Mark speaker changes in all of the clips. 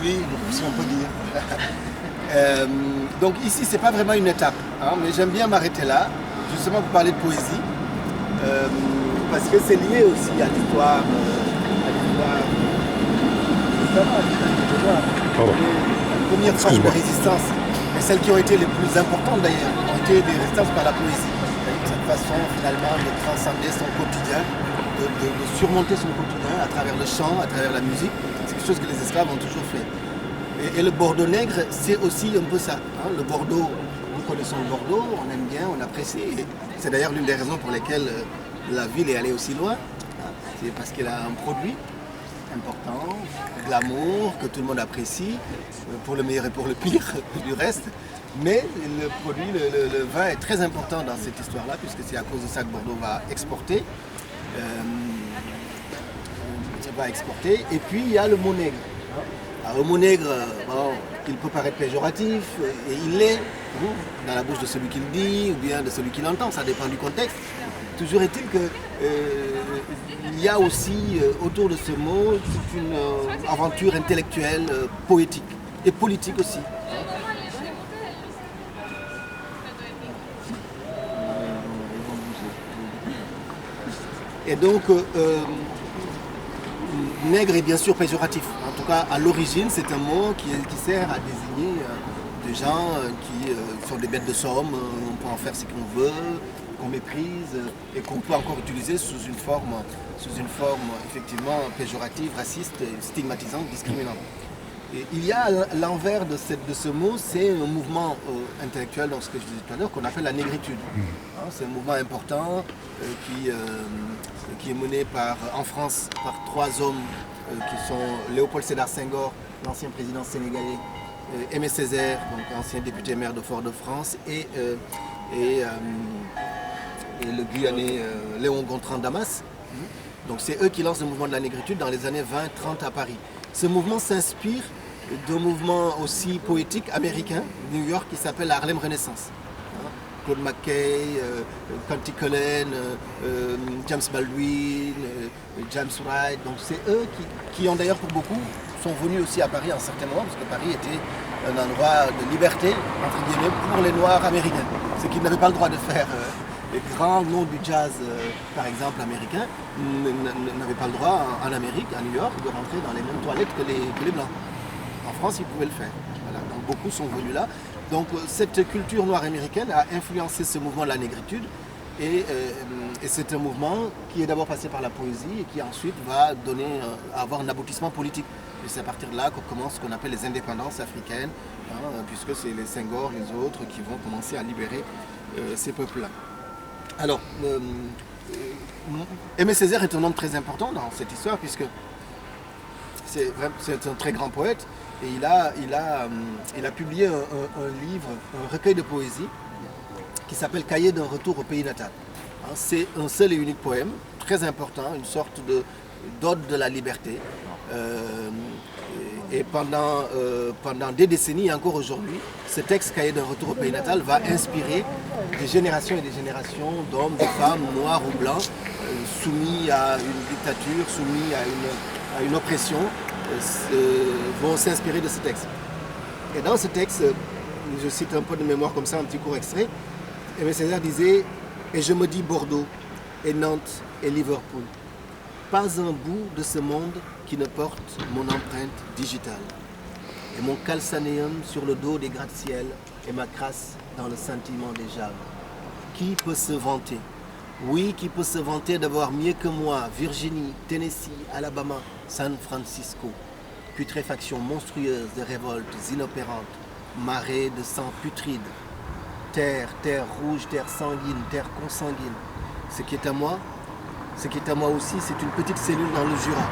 Speaker 1: joli, si on peut dire. Donc ici, c'est pas vraiment une étape, hein, mais j'aime bien m'arrêter là, justement pour parler de poésie, parce que c'est lié aussi à l'histoire. Les premières formes de résistance, et celles qui ont été les plus importantes d'ailleurs, ont été des résistances par la poésie. Cette façon finalement de transcender son quotidien, de surmonter son quotidien à travers le chant, à travers la musique. C'est quelque chose que les esclaves ont toujours fait. Et le Bordeaux nègre, c'est aussi un peu ça. Hein. Le Bordeaux, nous connaissons le Bordeaux, on aime bien, on apprécie. Et c'est d'ailleurs l'une des raisons pour lesquelles la ville est allée aussi loin. C'est parce qu'elle a un produit important, de l'amour, que tout le monde apprécie, pour le meilleur et pour le pire du reste. Mais le produit, le vin est très important dans cette histoire-là, puisque c'est à cause de ça que Bordeaux va exporter. Et puis il y a le mot nègre. Alors, le mot nègre, bon, il peut paraître péjoratif, et il l'est, dans la bouche de celui qui le dit, ou bien de celui qui l'entend, ça dépend du contexte. Toujours est-il qu'il y a aussi autour de ce mot toute une aventure intellectuelle, poétique et politique aussi. Et donc, nègre est bien sûr péjoratif. En tout cas, à l'origine, c'est un mot qui sert à désigner des gens qui sont des bêtes de somme, on peut en faire ce qu'on veut, qu'on méprise et qu'on peut encore utiliser sous une forme effectivement péjorative, raciste, stigmatisante, discriminante. Et il y a l'envers de ce mot, c'est un mouvement intellectuel, donc ce que je disais tout à l'heure, qu'on appelle la négritude. C'est un mouvement important qui est mené en France par trois hommes qui sont Léopold Sédar Senghor, l'ancien président sénégalais, Aimé Césaire, donc ancien député maire de Fort-de-France, et le Guyanais Léon Gontran Damas. Donc c'est eux qui lancent le mouvement de la négritude dans les années 20-30 à Paris. Ce mouvement s'inspire d'un mouvement aussi poétique américain, New York, qui s'appelle Harlem Renaissance. Claude McKay, Countee Cullen, James Baldwin, James Wright. Donc c'est eux qui ont d'ailleurs pour beaucoup sont venus aussi à Paris à un certain moment, parce que Paris était un endroit de liberté, entre guillemets, pour les Noirs américains. Ce qu'ils n'avaient pas le droit de faire. Les grands noms du jazz, par exemple américain, n'avaient pas le droit en Amérique, à New York, de rentrer dans les mêmes toilettes que les Blancs. En France, ils pouvaient le faire. Voilà. Donc beaucoup sont venus là. Donc cette culture noire américaine a influencé ce mouvement de la négritude. Et c'est un mouvement qui est d'abord passé par la poésie et qui ensuite va avoir un aboutissement politique. Et c'est à partir de là qu'on commence ce qu'on appelle les indépendances africaines, puisque c'est les Senghor, les autres, qui vont commencer à libérer ces peuples-là. Alors, Aimé Césaire est un homme très important dans cette histoire, puisque c'est un très grand poète, et il a publié un livre, un recueil de poésie, qui s'appelle Cahier d'un retour au pays natal. C'est un seul et unique poème, très important, une sorte d'ode de la liberté. Et pendant des décennies et encore aujourd'hui, ce texte Cahier d'un retour au pays natal va inspirer des générations et des générations d'hommes, de femmes, noirs ou blancs, soumis à une dictature, soumis à une oppression, vont s'inspirer de ce texte. Et dans ce texte, je cite un peu de mémoire comme ça, un petit court extrait, Aimé Césaire disait « Et je me dis Bordeaux, et Nantes, et Liverpool. Pas un bout de ce monde qui ne porte mon empreinte digitale. Et mon calcanéum sur le dos des gratte-ciel et ma crasse dans le sentiment des javes. Qui peut se vanter? Oui, qui peut se vanter d'avoir mieux que moi Virginie, Tennessee, Alabama, San Francisco. Putréfaction monstrueuse de révoltes inopérantes, marée de sang putride. Terre rouge, terre sanguine, terre consanguine. Ce qui est à moi aussi, c'est une petite cellule dans le Jura.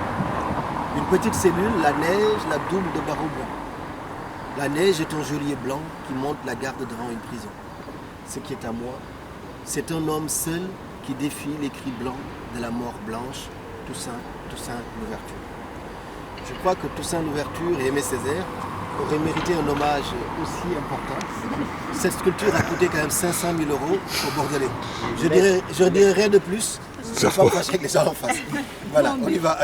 Speaker 1: Une petite cellule, la neige, la double de barreaux blancs. La neige est un geôlier blanc qui monte la garde devant une prison. Ce qui est à moi, c'est un homme seul qui défie les cris blancs de la mort blanche, Toussaint Louverture. Je crois que Toussaint Louverture et Aimé Césaire auraient mérité un hommage aussi important. Cette sculpture a coûté quand même 500 000 € au Bordelais. Je dirais rien de plus. Je ne vais pas me fâcher avec les gens en face. Voilà, on y va.